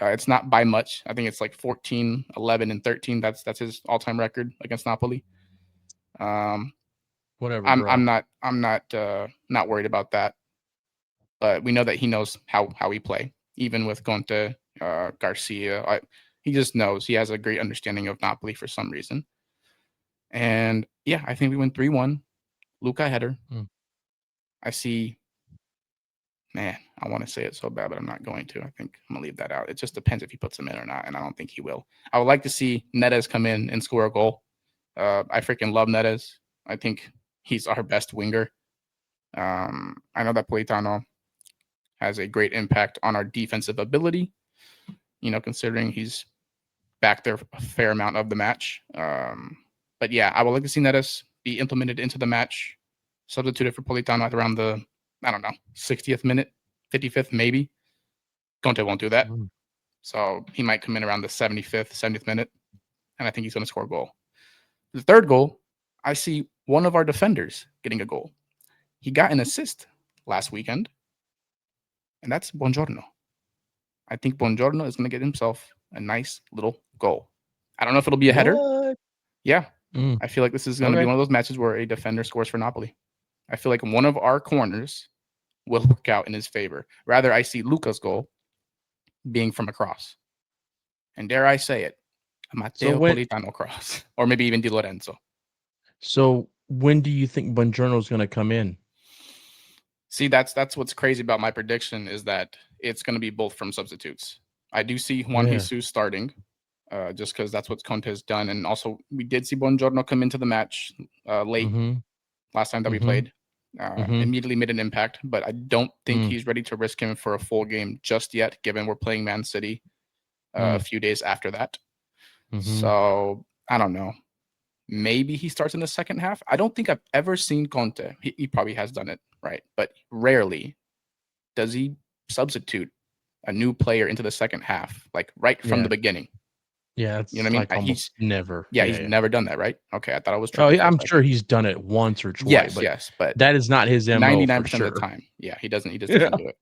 [SPEAKER 1] It's not by much. I think it's like 14, 11, and 13. That's his all-time record against Napoli. Um,
[SPEAKER 2] Whatever,
[SPEAKER 1] I'm
[SPEAKER 2] bro.
[SPEAKER 1] not worried about that. But we know that he knows how we play, even with Conte, Garcia. He just knows. He has a great understanding of Napoli for some reason. And yeah, I think we win 3-1. Luka header.
[SPEAKER 2] Mm.
[SPEAKER 1] I see. Man, I want to say it so bad, but I'm not going to. I think I'm gonna leave that out. It just depends if he puts him in or not, and I don't think he will. I would like to see Neres come in and score a goal. I freaking love Neres. I think he's our best winger. I know that Politano has a great impact on our defensive ability, considering he's back there a fair amount of the match. But yeah, I would like to see Neres be implemented into the match, substituted for Politano at around the, I don't know, 60th minute, 55th maybe. Conte won't do that.
[SPEAKER 2] Mm.
[SPEAKER 1] So he might come in around the 75th, 70th minute, and I think he's going to score a goal. The third goal, I see one of our defenders getting a goal. He got an assist last weekend, and that's Buongiorno. I think Buongiorno is going to get himself a nice little goal. I don't know if it'll be a header.
[SPEAKER 2] What?
[SPEAKER 1] Yeah.
[SPEAKER 2] Mm.
[SPEAKER 1] I feel like this is going to be
[SPEAKER 2] Okay.
[SPEAKER 1] one of those matches where a defender scores for Napoli. I feel like one of our corners will work out in his favor. Rather, I see Luca's goal being from a cross. And dare I say it, a
[SPEAKER 2] So
[SPEAKER 1] Matteo
[SPEAKER 2] when
[SPEAKER 1] Politano cross, or maybe even Di Lorenzo.
[SPEAKER 2] so when do you think Buongiorno's gonna come in?
[SPEAKER 1] See, that's what's crazy about my prediction is that it's going to be both from substitutes. I do see Juan
[SPEAKER 2] Yeah.
[SPEAKER 1] Jesus starting, just because that's what Conte has done, and also we did see Buongiorno come into the match late
[SPEAKER 2] Mhm.
[SPEAKER 1] last time that we
[SPEAKER 2] Mhm.
[SPEAKER 1] played.
[SPEAKER 2] Mhm.
[SPEAKER 1] Immediately made an impact, but I don't think
[SPEAKER 2] Mm.
[SPEAKER 1] he's ready to risk him for a full game just yet, given we're playing Man City a
[SPEAKER 2] Mm.
[SPEAKER 1] few days after that.
[SPEAKER 2] Mhm.
[SPEAKER 1] So I don't know. Maybe he starts in the second half. I don't think I've ever seen Conte. He probably has done it, right? But rarely does he substitute a new player into the second half, like right from the
[SPEAKER 2] Yeah.
[SPEAKER 1] beginning.
[SPEAKER 2] Yeah,
[SPEAKER 1] You know what
[SPEAKER 2] it's
[SPEAKER 1] I mean?
[SPEAKER 2] like almost never.
[SPEAKER 1] Yeah,
[SPEAKER 2] Yeah,
[SPEAKER 1] he's
[SPEAKER 2] yeah.
[SPEAKER 1] never done that, right? Okay, I thought I was
[SPEAKER 2] Oh,
[SPEAKER 1] tripping
[SPEAKER 2] yeah,
[SPEAKER 1] for a
[SPEAKER 2] I'm sure
[SPEAKER 1] second.
[SPEAKER 2] he's done it once or twice,
[SPEAKER 1] Yes,
[SPEAKER 2] but
[SPEAKER 1] yes, but
[SPEAKER 2] that is not his MO for
[SPEAKER 1] 99% of the
[SPEAKER 2] sure.
[SPEAKER 1] time, yeah, he just
[SPEAKER 2] Yeah.
[SPEAKER 1] doesn't do it.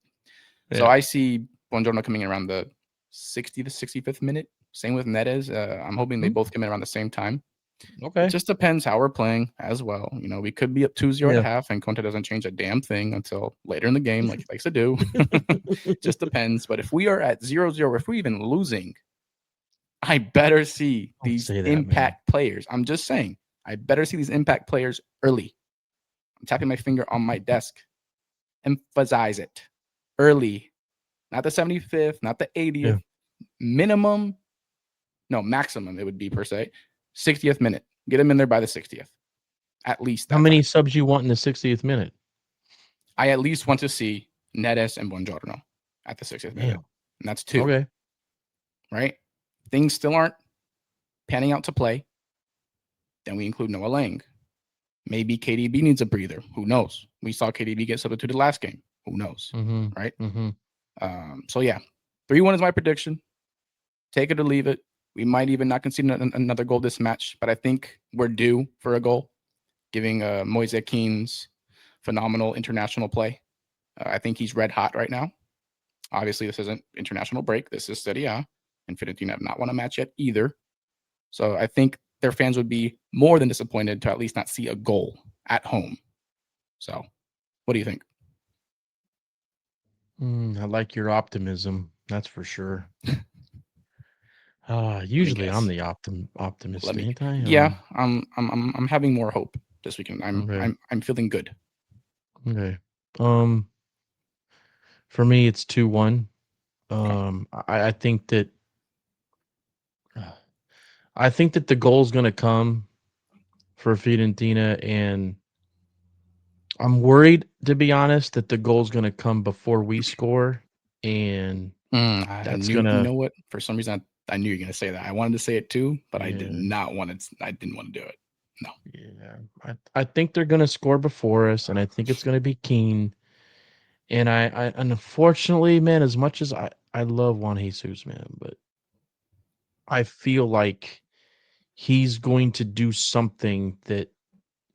[SPEAKER 1] So
[SPEAKER 2] Yeah.
[SPEAKER 1] I see Buongiorno coming in around the 60 to 65th minute. Same with Neres. I'm hoping they
[SPEAKER 2] Mm.
[SPEAKER 1] both come in around the same time. It
[SPEAKER 2] Okay.
[SPEAKER 1] just depends how we're playing as well. We could be up 2-0 at a
[SPEAKER 2] Yeah.
[SPEAKER 1] half, and Conte doesn't change a damn thing until later in the game, like he likes to do. Just depends. But if we are at 0-0, if we're even losing, I better see
[SPEAKER 2] Don't
[SPEAKER 1] these
[SPEAKER 2] say that, man.
[SPEAKER 1] impact players. I'm just saying, I better see these impact players early. I'm tapping my finger on my desk. Emphasize it early, not the 75th, not the
[SPEAKER 2] Yeah.
[SPEAKER 1] 80th, minimum, no, maximum, it would be per se, 60th minute. Get him in there by the 60th, at least
[SPEAKER 2] How
[SPEAKER 1] that
[SPEAKER 2] many
[SPEAKER 1] time.
[SPEAKER 2] subs you want in the 60th minute?
[SPEAKER 1] I at least want to see Neres and Buongiorno at the 60th minute.
[SPEAKER 2] Damn.
[SPEAKER 1] And that's two,
[SPEAKER 2] Okay.
[SPEAKER 1] right? Things still aren't panning out to play. Then we include Noah Lang. Maybe KDB needs a breather. Who knows? We saw KDB get substituted last game. Who knows?
[SPEAKER 2] Mm-hmm.
[SPEAKER 1] Right?
[SPEAKER 2] Mm-hmm.
[SPEAKER 1] So yeah, 3-1 is my prediction. Take it or leave it. We might even not concede another goal this match, but I think we're due for a goal, giving Moise Keane's phenomenal international play. I think he's red hot right now. Obviously, this isn't international break. This is Serie A, and Fiorentina have not won a match yet either. So I think their fans would be more than disappointed to at least not see a goal at home. So, what do you think?
[SPEAKER 2] I like your optimism. That's for sure.
[SPEAKER 1] Let me
[SPEAKER 2] Usually I'm
[SPEAKER 1] guess.
[SPEAKER 2] the
[SPEAKER 1] Let
[SPEAKER 2] optimist,
[SPEAKER 1] me.
[SPEAKER 2] ain't I?
[SPEAKER 1] Yeah, I'm having more hope this weekend.
[SPEAKER 2] Okay.
[SPEAKER 1] I'm feeling good.
[SPEAKER 2] Okay. Um, for me, it's 2-1.
[SPEAKER 1] Okay.
[SPEAKER 2] I think that the goal's gonna come for Fiorentina, and I'm worried, to be honest, that the goal's gonna come before we score, and
[SPEAKER 1] I
[SPEAKER 2] that's
[SPEAKER 1] knew. You
[SPEAKER 2] gonna
[SPEAKER 1] know what? For some reason, I knew you were gonna say that. I wanted to say it too, but I did
[SPEAKER 2] yeah,
[SPEAKER 1] not want to. I didn't want to do it. No.
[SPEAKER 2] yeah. I think they're gonna score before us, and I think it's gonna be Keane. And I unfortunately, man, as much as I love Juan Jesus, man, but I feel like he's going to do something that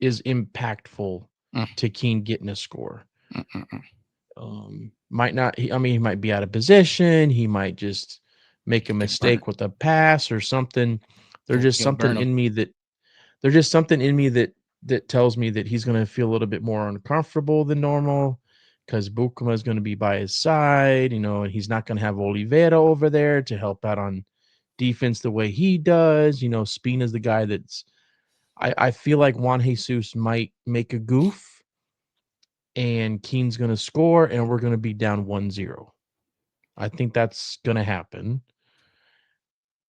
[SPEAKER 2] is impactful
[SPEAKER 1] Mm,
[SPEAKER 2] to Keane getting a score.
[SPEAKER 1] mm, mm, mm.
[SPEAKER 2] Might not. I mean, he might be out of position. He might just make a
[SPEAKER 1] Get burnt.
[SPEAKER 2] mistake with a pass or something. There's just
[SPEAKER 1] He'll
[SPEAKER 2] something
[SPEAKER 1] burn him.
[SPEAKER 2] in me that there's just something in me that tells me that he's going to feel a little bit more uncomfortable than normal because Bukuma is going to be by his side, and he's not going to have Oliveira over there to help out on defense the way he does. Spina's the guy that's. I feel like Juan Jesus might make a goof and Keane's going to score and we're going to be down 1-0. I think that's going to happen.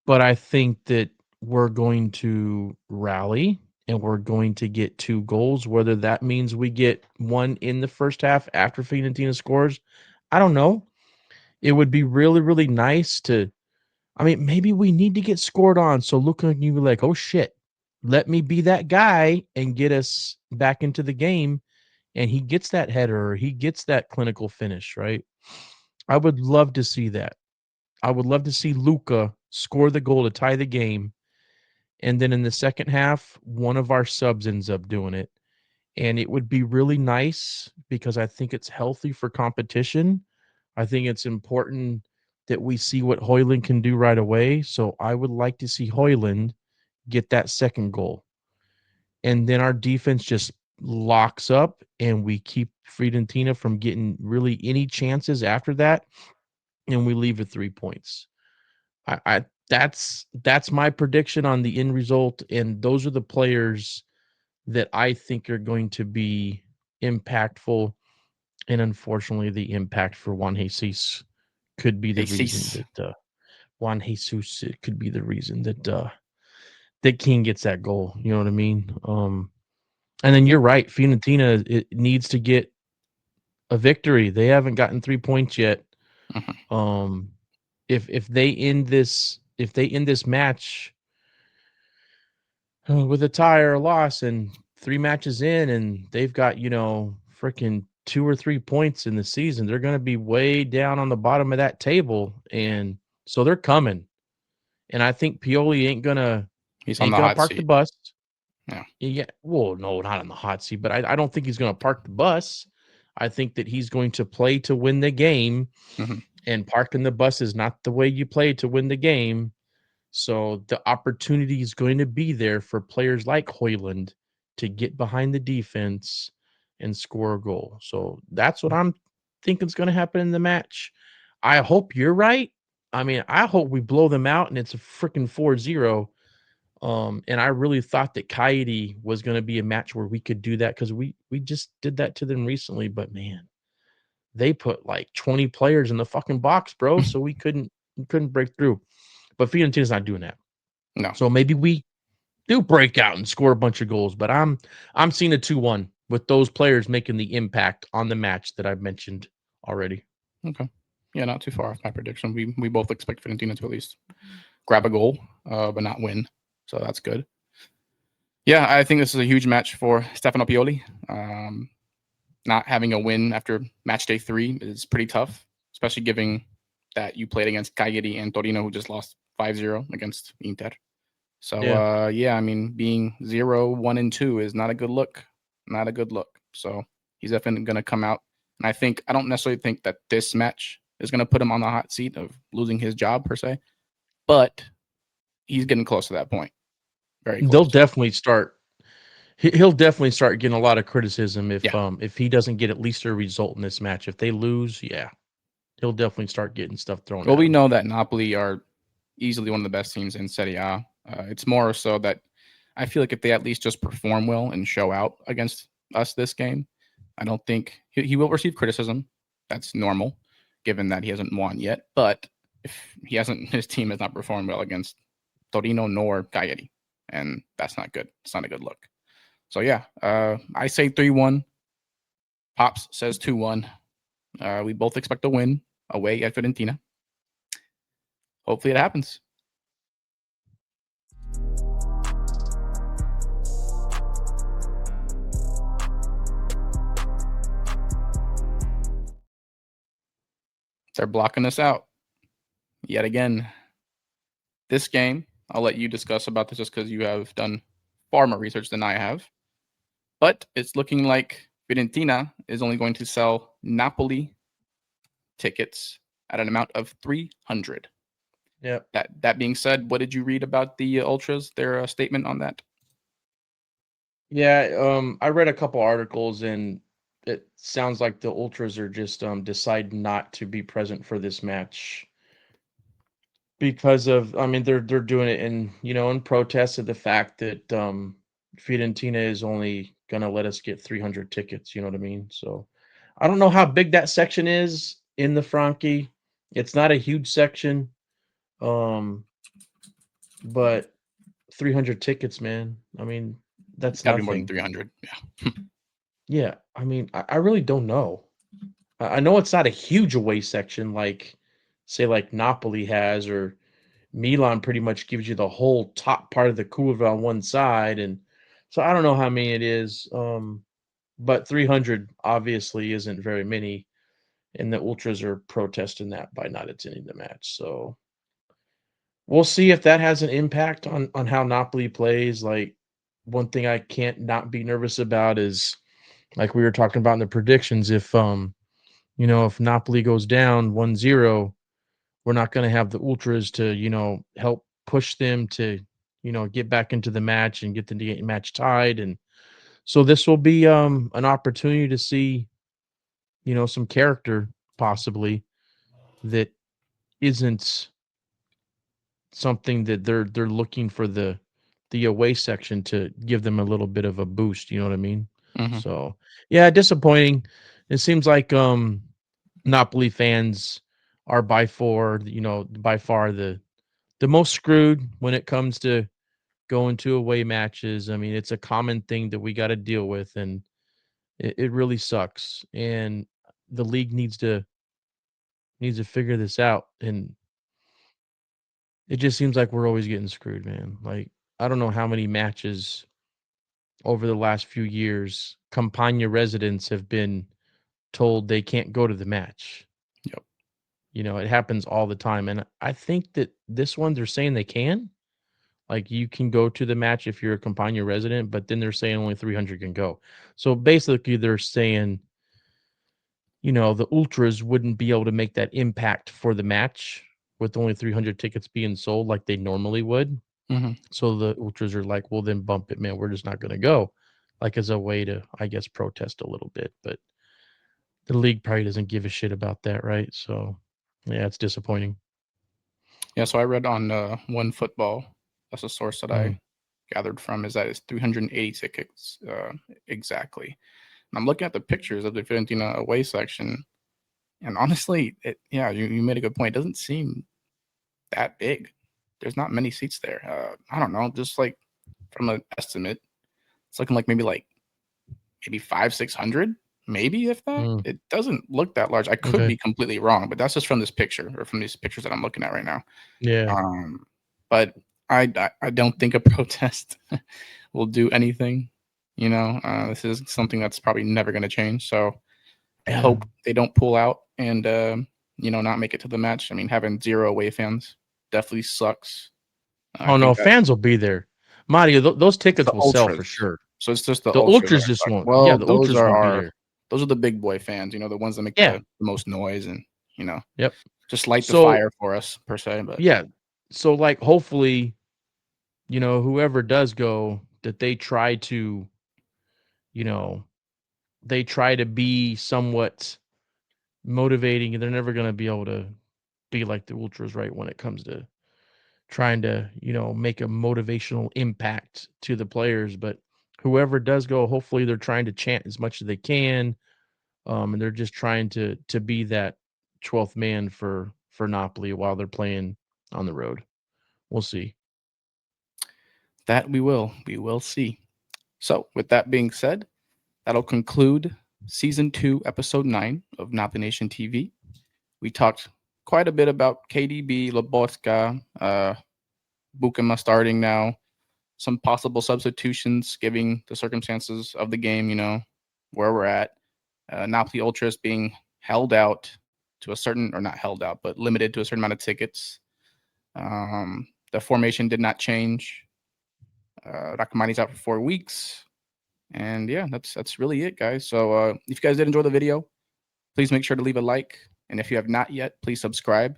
[SPEAKER 2] But I think that we're going to rally and we're going to get 2 goals. Whether that means we get one in the first half after Fiorentina scores, I don't know. It would be really, really nice to. I mean, maybe we need to get scored on. So look at you like, oh shit, let me be that guy and get us back into the game. And he gets that header or he gets that clinical finish, right? I would love to see that. I would love to see Luca score the goal to tie the game. And then in the second half, one of our subs ends up doing it. And it would be really nice because I think it's healthy for competition. I think it's important that we see what Hoyland can do right away. So I would like to see Hoyland get that second goal. And then our defense just locks up and we keep Friedentina from getting really any chances after that. And we leave with 3 points. I that's my prediction on the end result, and those are the players that I think are going to be impactful. And unfortunately, the impact for Juan Jesus could be the
[SPEAKER 1] Hey,
[SPEAKER 2] reason
[SPEAKER 1] cease.
[SPEAKER 2] that Juan Jesus could be the reason that King gets that goal. You know what I mean? And then
[SPEAKER 1] Yeah.
[SPEAKER 2] you're right. Fiorentina it needs to get a victory. They haven't gotten 3 points yet.
[SPEAKER 1] Mhm.
[SPEAKER 2] Um, if they end this match with a tie or a loss and 3 matches in and they've got, freaking 2 or 3 points in the season, they're going to be way down on the bottom of that table.
[SPEAKER 1] Yeah.
[SPEAKER 2] And so they're coming. And I think Pioli ain't gonna
[SPEAKER 1] He's on
[SPEAKER 2] ain't
[SPEAKER 1] the
[SPEAKER 2] gonna
[SPEAKER 1] hot
[SPEAKER 2] park the
[SPEAKER 1] seat.
[SPEAKER 2] bus.
[SPEAKER 1] Yeah.
[SPEAKER 2] Yeah, well, no, not on the hot seat, but I don't think he's gonna park the bus. I think that he's going to play to win the game,
[SPEAKER 1] Hmm.
[SPEAKER 2] and parking the bus is not the way you play to win the game. So the opportunity is going to be there for players like Hoyland to get behind the defense and score a goal. So that's what I'm thinking is going to happen in the match. I hope you're right. I mean, I hope we blow them out and it's a freaking 4-0. And I really thought that Coyote was going to be a match where we could do that because we just did that to them recently. But man, they put like 20 players in the fucking box, bro. So we couldn't break through. But Fiorentina's not doing that.
[SPEAKER 1] No.
[SPEAKER 2] So maybe we do break out and score a bunch of goals. But I'm seeing a 2-1 with those players making the impact on the match that I've mentioned already.
[SPEAKER 1] Okay. Yeah, not too far off my prediction. We both expect Fiorentina to at least grab a goal, but not win. So that's good. Yeah, I think this is a huge match for Stefano Pioli. Not having a win after match day 3 is pretty tough, especially given that you played against Cagliari and Torino, who just lost 5-0 against Inter. So
[SPEAKER 2] Yeah.
[SPEAKER 1] yeah, I mean, being 0-1-2 is not a good look. Not a good look. So he's definitely going to come out. And I don't necessarily think that this match is going to put him on the hot seat of losing his job per se, but he's getting close to that point. Very
[SPEAKER 2] They'll
[SPEAKER 1] close.
[SPEAKER 2] definitely start he'll definitely start getting a lot of criticism
[SPEAKER 1] Yeah.
[SPEAKER 2] if he doesn't get at least a result in this match. If they lose, yeah, he'll definitely start getting stuff thrown
[SPEAKER 1] Well,
[SPEAKER 2] at
[SPEAKER 1] we
[SPEAKER 2] him.
[SPEAKER 1] know that Napoli are easily one of the best teams in Serie A. It's more so that I feel like if they at least just perform well and show out against us this game, I don't think he will receive criticism. That's normal, given that he hasn't won yet. But if he hasn't, his team has not performed well against Torino nor Cagliari, and that's not good. It's not a good look. So yeah, I say 3-1. Pops says 2-1. We both expect a win away at Fiorentina. Hopefully it happens. They're blocking us out yet again. This game, I'll let you discuss about this just because you have done far more research than I have. But it's looking like Fiorentina is only going to sell Napoli tickets at an amount of 300.
[SPEAKER 2] Yep.
[SPEAKER 1] That being said, what did you read about the ultras? Their statement on that?
[SPEAKER 2] Yeah, I read a couple articles and it sounds like the ultras are just decide not to be present for this match because of I mean they're doing it in in protest of the fact that Fiorentina is only gonna let us get 300 tickets, you know what I mean? So I don't know how big that section is in the Franchi. It's not a huge section. Um but 300 tickets, man. I mean,
[SPEAKER 1] It's
[SPEAKER 2] that's
[SPEAKER 1] got to be more than
[SPEAKER 2] nothing.
[SPEAKER 1] 300. Yeah.
[SPEAKER 2] Yeah, I mean, I really don't know. I know it's not a huge away section like, say, like Napoli has, or Milan pretty much gives you the whole top part of the curve on one side, and so I don't know how many it is. But 300 obviously isn't very many, and the ultras are protesting that by not attending the match. So we'll see if that has an impact on how Napoli plays. Like one thing I can't not be nervous about is like we were talking about in the predictions. If if Napoli goes down 1-0, we're not going to have the ultras to help push them to get back into the match and get the match tied. And so this will be an opportunity to see some character possibly that isn't something that they're looking for the away section to give them a little bit of a boost, you know what I mean?
[SPEAKER 1] Hmm.
[SPEAKER 2] So, yeah, disappointing. It seems like Napoli fans are by far the most screwed when it comes to going to away matches. I mean, it's a common thing that we got to deal with, and it really sucks. And the league needs to figure this out. And it just seems like we're always getting screwed, man. Like I don't know how many matches over the last few years Campania residents have been told they can't go to the match.
[SPEAKER 1] Yep.
[SPEAKER 2] It happens all the time. And I think that this one they're saying they can. Like you can go to the match if you're a Campania resident, but then they're saying only 300 can go. So basically they're saying, the ultras wouldn't be able to make that impact for the match with only 300 tickets being sold like they normally would.
[SPEAKER 1] Hmm.
[SPEAKER 2] So the ultras are like, "Well, then bump it, man. We're just not gonna go," like, as a way to, I guess, protest a little bit, but the league probably doesn't give a shit about that, right? So, yeah, it's disappointing.
[SPEAKER 1] Yeah. So I read on One Football. That's a source that I
[SPEAKER 2] Mm,
[SPEAKER 1] gathered from. Is that it's 380 tickets exactly. And I'm looking at the pictures of the Fiorentina away section, and honestly, yeah, you made a good point. It doesn't seem that big. There's not many seats there. I don't know, just like from an estimate, it's looking like maybe 500-600, maybe if that.
[SPEAKER 2] mm,
[SPEAKER 1] It doesn't look that large. I could
[SPEAKER 2] okay.
[SPEAKER 1] be completely wrong, but that's just from this picture or from these pictures that I'm looking at right now.
[SPEAKER 2] Yeah.
[SPEAKER 1] Um, but I don't think a protest will do anything. This is something that's probably never going to change. So I
[SPEAKER 2] Yeah.
[SPEAKER 1] hope they don't pull out and not make it to the match. I mean, having zero away fans definitely sucks. I
[SPEAKER 2] Oh no,
[SPEAKER 1] think that
[SPEAKER 2] fans will be there. Mario, those
[SPEAKER 1] it's the
[SPEAKER 2] tickets will sell for
[SPEAKER 1] ultras.
[SPEAKER 2] sure.
[SPEAKER 1] So it's just the
[SPEAKER 2] The
[SPEAKER 1] ultras that
[SPEAKER 2] ultras
[SPEAKER 1] are
[SPEAKER 2] just
[SPEAKER 1] stuck.
[SPEAKER 2] won't. Yeah,
[SPEAKER 1] Well,
[SPEAKER 2] the ultras won't be there.
[SPEAKER 1] those are the big boy fans. The ones that make
[SPEAKER 2] Yeah.
[SPEAKER 1] the most noise and you know
[SPEAKER 2] Yep.
[SPEAKER 1] just light the
[SPEAKER 2] So
[SPEAKER 1] fire for us per se. But
[SPEAKER 2] yeah. So like hopefully, whoever does go, that they try to, you know, they try to be somewhat motivating, and they're never gonna be able to be like the ultras, right, when it comes to trying to, make a motivational impact to the players. But whoever does go, hopefully they're trying to chant as much as they can. And they're just trying to be that 12th man for Napoli while they're playing on the road. We'll see.
[SPEAKER 1] that we will see. So with that being said, that'll conclude season 2, episode 9 of Napa Nation TV. We talked quite a bit about KDB, Lobotka, Bukema starting now, some possible substitutions, giving the circumstances of the game, where we're at. Napoli Ultras being held out to a certain, or not held out, but limited to a certain amount of tickets. The formation did not change. Rakamani's out for 4 weeks. And yeah, that's really it, guys. So if you guys did enjoy the video, please make sure to leave a like. And if you have not yet, please subscribe.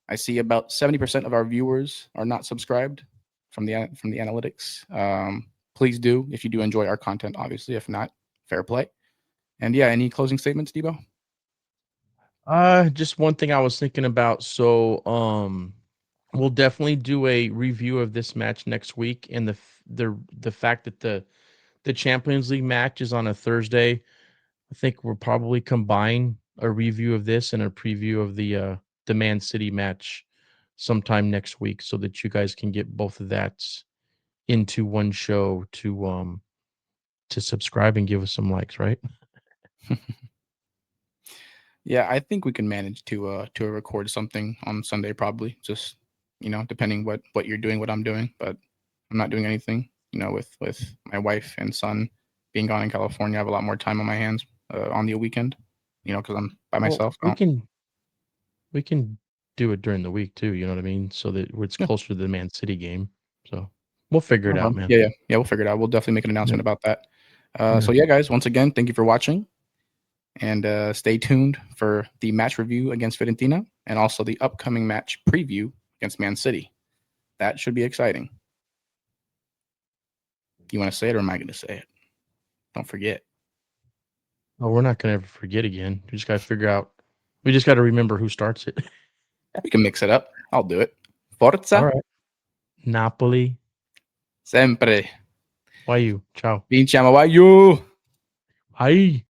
[SPEAKER 1] I see about 70% of our viewers are not subscribed from the analytics. Please do if you do enjoy our content. Obviously, if not, fair play. And yeah, any closing statements, Debo?
[SPEAKER 2] Just one thing I was thinking about. So, we'll definitely do a review of this match next week, and the fact that the Champions League match is on a Thursday. I think we'll probably combine a review of this and a preview of the Man City match sometime next week, so that you guys can get both of that into one show to subscribe and give us some likes, right?
[SPEAKER 1] Yeah, I think we can manage to record something on Sunday probably. Just depending what you're doing, what I'm doing, but I'm not doing anything. With my wife and son being gone in California, I have a lot more time on my hands on the weekend. Because I'm by
[SPEAKER 2] Well,
[SPEAKER 1] myself.
[SPEAKER 2] we can do it during the week too, you know what I mean? So that it's
[SPEAKER 1] Yeah,
[SPEAKER 2] closer to the Man City game. So we'll figure
[SPEAKER 1] no
[SPEAKER 2] it out,
[SPEAKER 1] problem.
[SPEAKER 2] man.
[SPEAKER 1] Yeah. We'll figure it out. We'll definitely make an
[SPEAKER 2] Yeah.
[SPEAKER 1] announcement about that.
[SPEAKER 2] Yeah.
[SPEAKER 1] So yeah, guys, once again, thank you for watching. And stay tuned for the match review against Fiorentina and also the upcoming match preview against Man City. That should be exciting. You want to say it or am I going to say it? Don't forget.
[SPEAKER 2] Oh, we're not gonna ever forget again. We just gotta figure out. We just gotta remember who starts it.
[SPEAKER 1] We can mix it up. I'll do it.
[SPEAKER 2] All
[SPEAKER 1] Forza
[SPEAKER 2] right. Napoli.
[SPEAKER 1] sempre.
[SPEAKER 2] Why you? Ciao.
[SPEAKER 1] Vinciamo, vai you!
[SPEAKER 2] Hi.